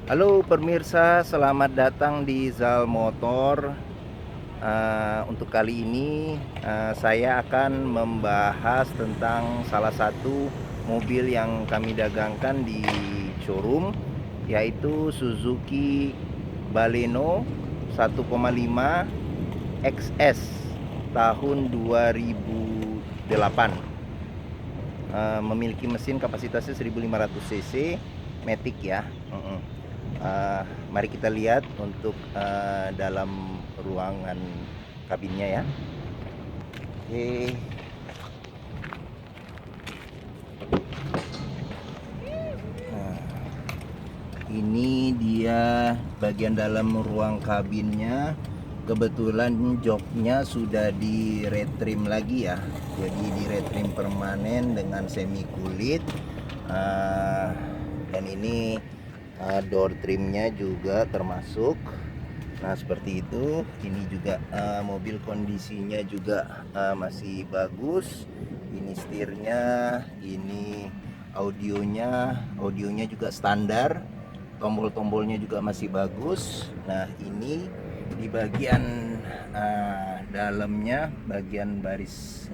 Halo pemirsa, selamat datang di Zal Motor. Untuk kali ini saya akan membahas tentang salah satu mobil yang kami dagangkan di showroom, yaitu Suzuki Baleno 1,5 XS tahun 2008. Memiliki mesin kapasitasnya 1500 cc Matic ya. Mari kita lihat untuk dalam ruangan kabinnya ya. Oke. Nah, ini dia bagian dalam ruang kabinnya. Kebetulan joknya sudah di retrim lagi ya, jadi di retrim permanen dengan semi kulit. Dan ini door trimnya juga termasuk. Nah seperti itu. Ini juga mobil kondisinya juga masih bagus. Ini setirnya, ini audionya juga standar. Tombol-tombolnya juga masih bagus. Nah ini di bagian dalamnya, bagian baris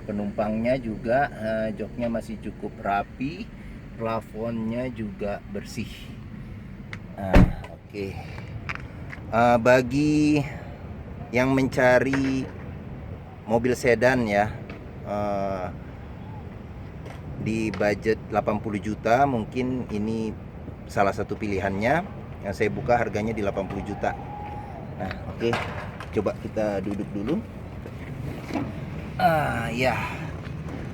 penumpangnya juga joknya masih cukup rapi, plafonnya juga bersih. Oke. Bagi yang mencari mobil sedan ya, di budget 80 juta, mungkin ini salah satu pilihannya. Yang saya buka harganya di 80 juta. Nah, oke. Coba kita duduk dulu. Ya.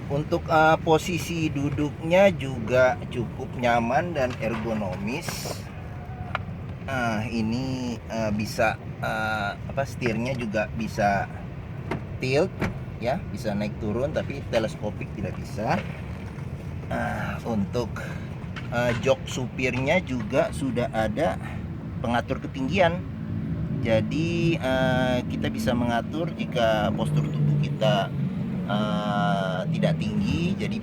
Untuk posisi duduknya juga cukup nyaman dan ergonomis. Ini bisa setirnya juga bisa tilt ya, bisa naik turun, tapi teleskopik tidak bisa. Untuk jok supirnya juga sudah ada pengatur ketinggian. Jadi kita bisa mengatur jika postur tubuh kita tidak tinggi, jadi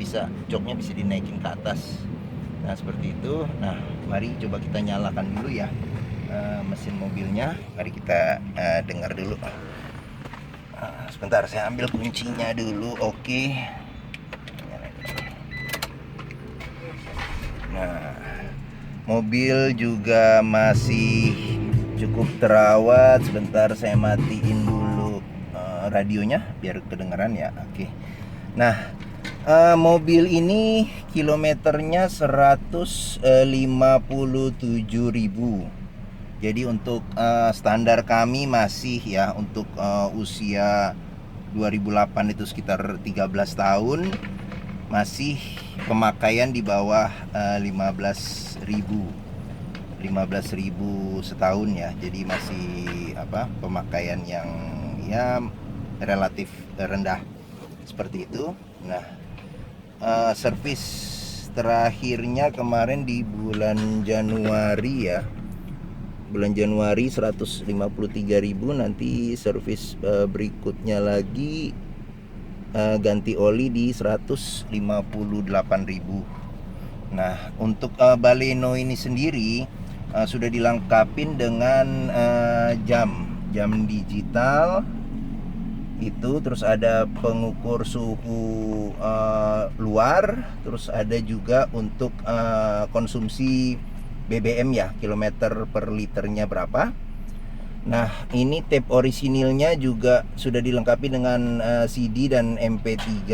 joknya bisa dinaikin ke atas. Nah seperti itu. Nah mari coba kita nyalakan dulu ya mesin mobilnya. Mari kita dengar dulu. Sebentar, saya ambil kuncinya dulu. Oke. Nah mobil juga masih cukup terawat. Sebentar, saya matiin dulu radionya biar kedengaran ya. Oke. Nah mobil ini kilometernya 157.000. Jadi untuk standar kami masih ya, untuk usia 2008 itu sekitar 13 tahun, masih pemakaian di bawah 15.000 setahun ya. Jadi masih pemakaian yang ya relatif rendah seperti itu. Nah servis terakhirnya kemarin di bulan Januari ya, bulan Januari 153.000. Nanti servis berikutnya lagi ganti oli di 158.000. Nah untuk Baleno ini sendiri sudah dilengkapi dengan jam digital itu, terus ada pengukur suhu luar, terus ada juga untuk konsumsi BBM ya, kilometer per liternya berapa. Nah ini tape orisinilnya juga sudah dilengkapi dengan CD dan MP3.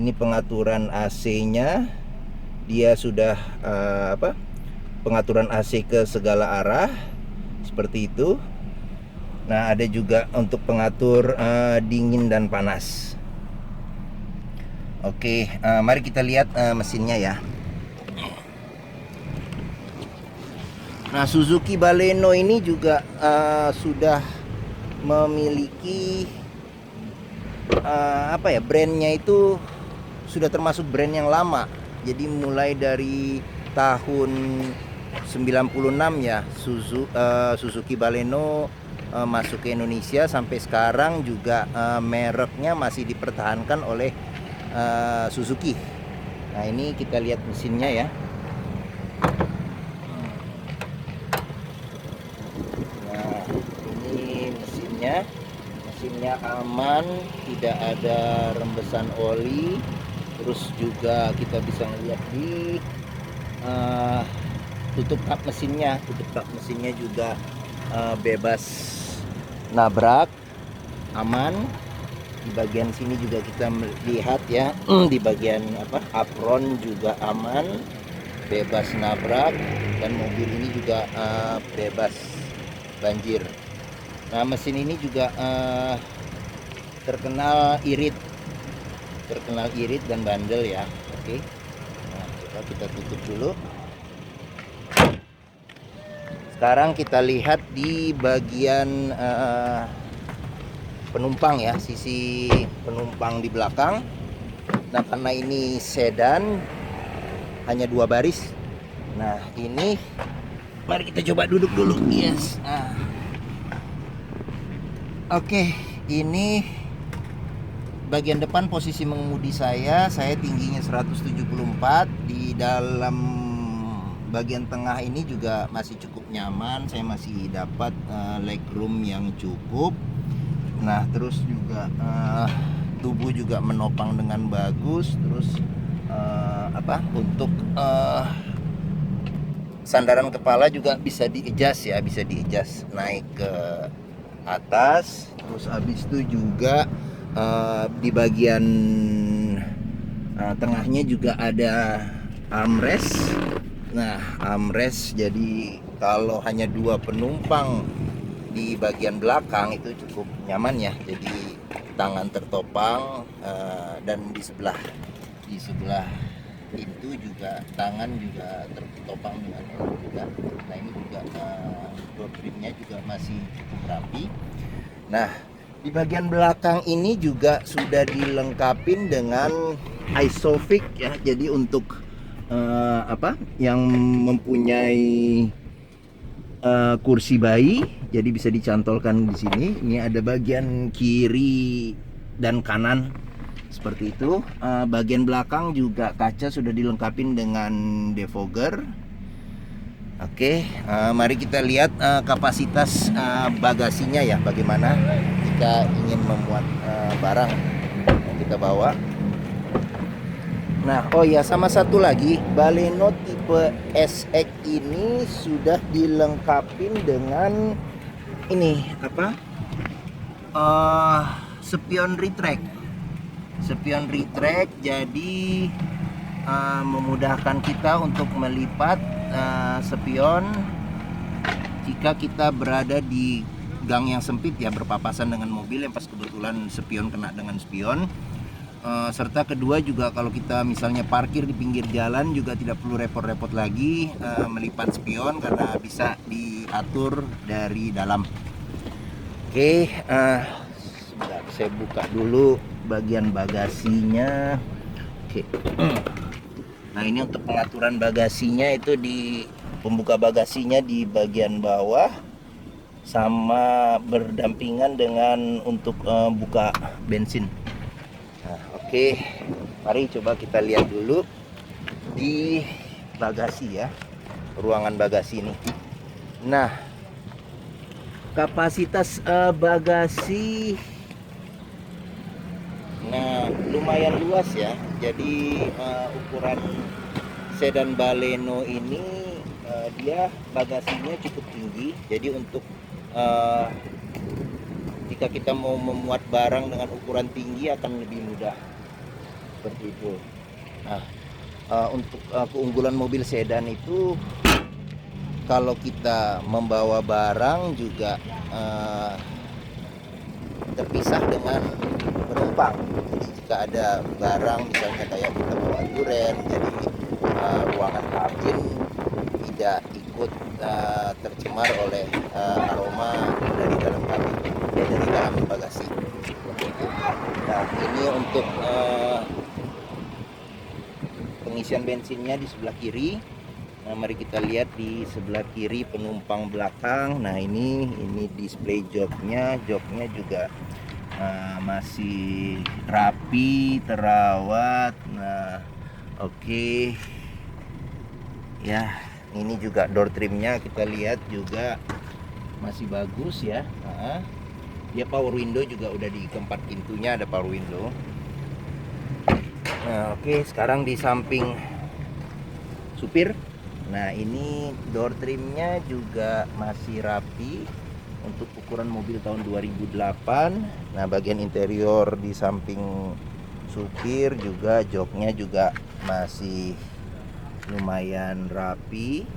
Ini pengaturan AC-nya, dia sudah pengaturan AC ke segala arah seperti itu. Nah ada juga untuk pengatur dingin dan panas. Oke, mari kita lihat mesinnya ya. Nah Suzuki Baleno ini juga sudah memiliki brandnya itu sudah termasuk brand yang lama. Jadi mulai dari tahun 96 ya, Suzuki Baleno masuk ke Indonesia. Sampai sekarang juga mereknya masih dipertahankan oleh Suzuki. Nah ini kita lihat mesinnya ya. aman, tidak ada rembesan oli. Terus juga kita bisa melihat di tutup kap mesinnya juga bebas nabrak, aman. Di bagian sini juga kita melihat ya, di bagian apron juga aman, bebas nabrak, dan mobil ini juga bebas banjir. Nah, mesin ini juga terkenal irit dan bandel ya. Oke. Nah, coba kita tutup dulu. Sekarang kita lihat di bagian penumpang ya, sisi penumpang di belakang. Nah, karena ini sedan hanya 2 baris. Nah, ini mari kita coba duduk dulu. Yes. Oke, ini bagian depan posisi mengemudi saya tingginya 174. Di dalam bagian tengah ini juga masih cukup nyaman. Saya masih dapat legroom yang cukup. Nah, terus juga tubuh juga menopang dengan bagus. Terus untuk sandaran kepala juga bisa di-adjust ya, bisa di-adjust naik ke atas. Terus habis itu juga di bagian tengahnya juga ada armrest. Nah, armrest, jadi kalau hanya 2 penumpang di bagian belakang itu cukup nyaman ya. Jadi tangan tertopang, dan di sebelah itu juga tangan juga tertopang dengan enak juga. Nah, ini juga door trimnya juga masih cukup rapi. Nah, di bagian belakang ini juga sudah dilengkapi dengan Isofix ya. Jadi untuk yang mempunyai kursi bayi, jadi bisa dicantolkan di sini. Ini ada bagian kiri dan kanan seperti itu. Bagian belakang juga kaca sudah dilengkapi dengan defogger. Oke, mari kita lihat kapasitas bagasinya ya, bagaimana jika ingin memuat barang yang kita bawa. Nah, oh ya, sama satu lagi, Baleno tipe SX ini sudah dilengkapi dengan ini spion retract, jadi memudahkan kita untuk melipat spion jika kita berada di gang yang sempit ya, berpapasan dengan mobil yang pas kebetulan spion kena dengan spion. Serta kedua juga kalau kita misalnya parkir di pinggir jalan juga tidak perlu repot-repot lagi melipat spion karena bisa diatur dari dalam. Oke, sebentar saya buka dulu bagian bagasinya. Oke. Nah, ini untuk pengaturan bagasinya itu di pembuka bagasinya di bagian bawah sama berdampingan dengan untuk buka bensin. Nah, oke, mari coba kita lihat dulu di bagasi ya, ruangan bagasi ini. Nah, kapasitas bagasi, nah lumayan luas ya. Jadi ukuran sedan Baleno ini dia bagasinya cukup tinggi. Jadi untuk jika kita mau memuat barang dengan ukuran tinggi akan lebih mudah seperti itu. Nah, untuk keunggulan mobil sedan itu kalau kita membawa barang juga terpisah dengan penumpang. Jadi jika ada barang misalnya kayak kita bawa duren, jadi ruangan kabin tidak ikut tercemar oleh aroma dari dalam kabin, dari dalam bagasi. Nah, ini untuk pengisian bensinnya di sebelah kiri. Nah, mari kita lihat di sebelah kiri penumpang belakang. Nah, ini display joknya juga masih rapi, terawat. Nah, oke. Ya, ini juga door trimnya kita lihat juga masih bagus ya. Dia power window juga udah di keempat pintunya ada power window. Nah, oke, sekarang di samping supir. Nah, ini door trimnya juga masih rapi untuk ukuran mobil tahun 2008. Nah, bagian interior di samping supir juga joknya juga masih lumayan rapi.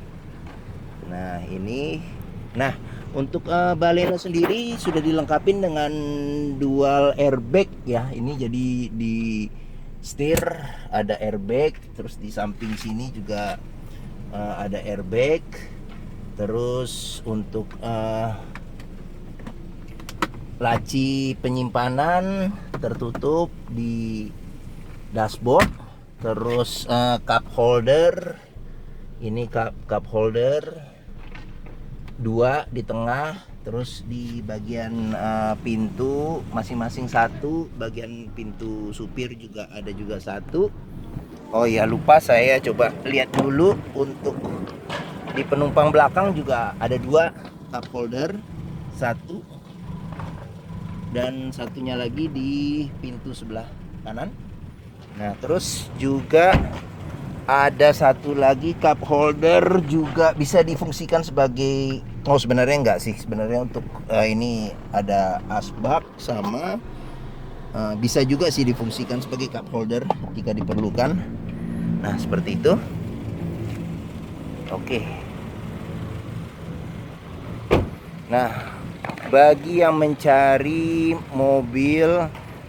Nah, ini untuk Baleno sendiri sudah dilengkapi dengan dual airbag ya. Ini jadi di setir ada airbag, terus di samping sini juga ada airbag. Terus untuk laci penyimpanan tertutup di dashboard. Terus cup holder, ini cup holder 2 di tengah. Terus di bagian pintu masing-masing satu. Bagian pintu supir juga ada juga satu. Oh ya, lupa saya coba lihat dulu untuk di penumpang belakang juga ada 2 cup holder, satu dan satunya lagi di pintu sebelah kanan. Nah, terus juga ada satu lagi cup holder juga bisa difungsikan sebagai, oh sebenarnya enggak sih, sebenarnya untuk ini ada asbak sama bisa juga sih difungsikan sebagai cup holder jika diperlukan. Nah, seperti itu. Oke. Nah, bagi yang mencari mobil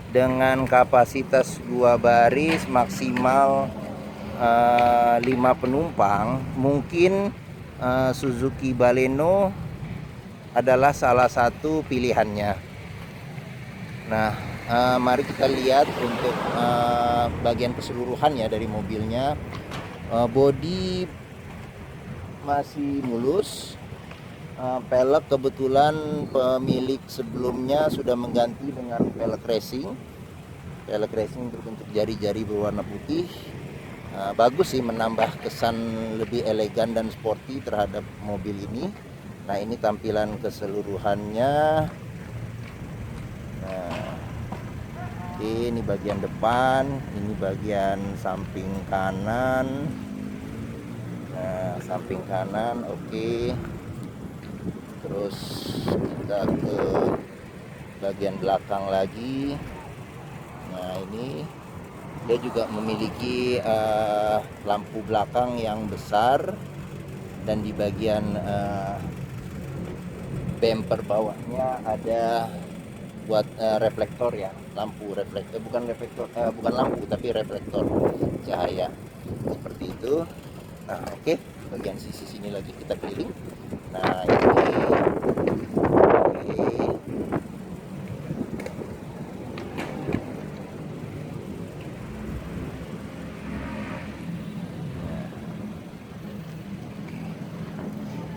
dengan kapasitas 2 baris maksimal 5 penumpang, mungkin Suzuki Baleno adalah salah satu pilihannya. Nah, mari kita lihat untuk bagian keseluruhannya dari mobilnya. Bodi masih mulus. Pelek kebetulan pemilik sebelumnya sudah mengganti dengan pelek racing. Pelek racing berbentuk jari-jari berwarna putih. Bagus sih, menambah kesan lebih elegan dan sporty terhadap mobil ini. Nah, ini tampilan keseluruhannya. Nah, ini bagian depan, ini bagian samping kanan. Nah, samping kanan, oke. Terus kita ke bagian belakang lagi. Nah, ini dia juga memiliki lampu belakang yang besar, dan di bagian bumper bawahnya ada buat reflektor ya, lampu reflektor, bukan lampu tapi reflektor cahaya seperti itu. Nah, oke, bagian sisi sini lagi kita keliling. Nah, ini oke.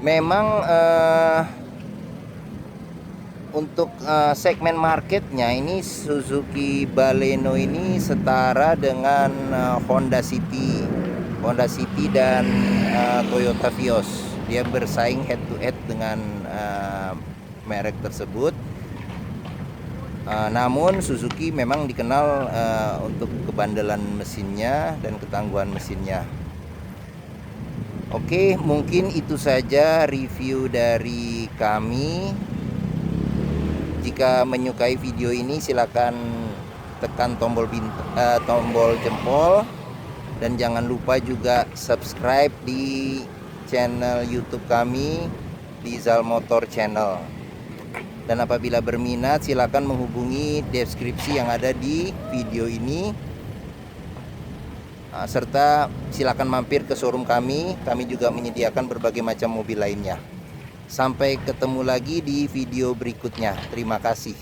Memang untuk segmen marketnya ini Suzuki Baleno ini setara dengan Honda City dan Toyota Vios. Dia bersaing head to head dengan merek tersebut. Namun Suzuki memang dikenal untuk kebandelan mesinnya dan ketangguhan mesinnya. Oke, mungkin itu saja review dari kami. Jika menyukai video ini, silakan tekan tombol jempol, dan jangan lupa juga subscribe di channel YouTube kami, Dizal Motor Channel. Dan apabila berminat, silakan menghubungi deskripsi yang ada di video ini. Serta silakan mampir ke showroom kami. Kami juga menyediakan berbagai macam mobil lainnya. Sampai ketemu lagi di video berikutnya. Terima kasih.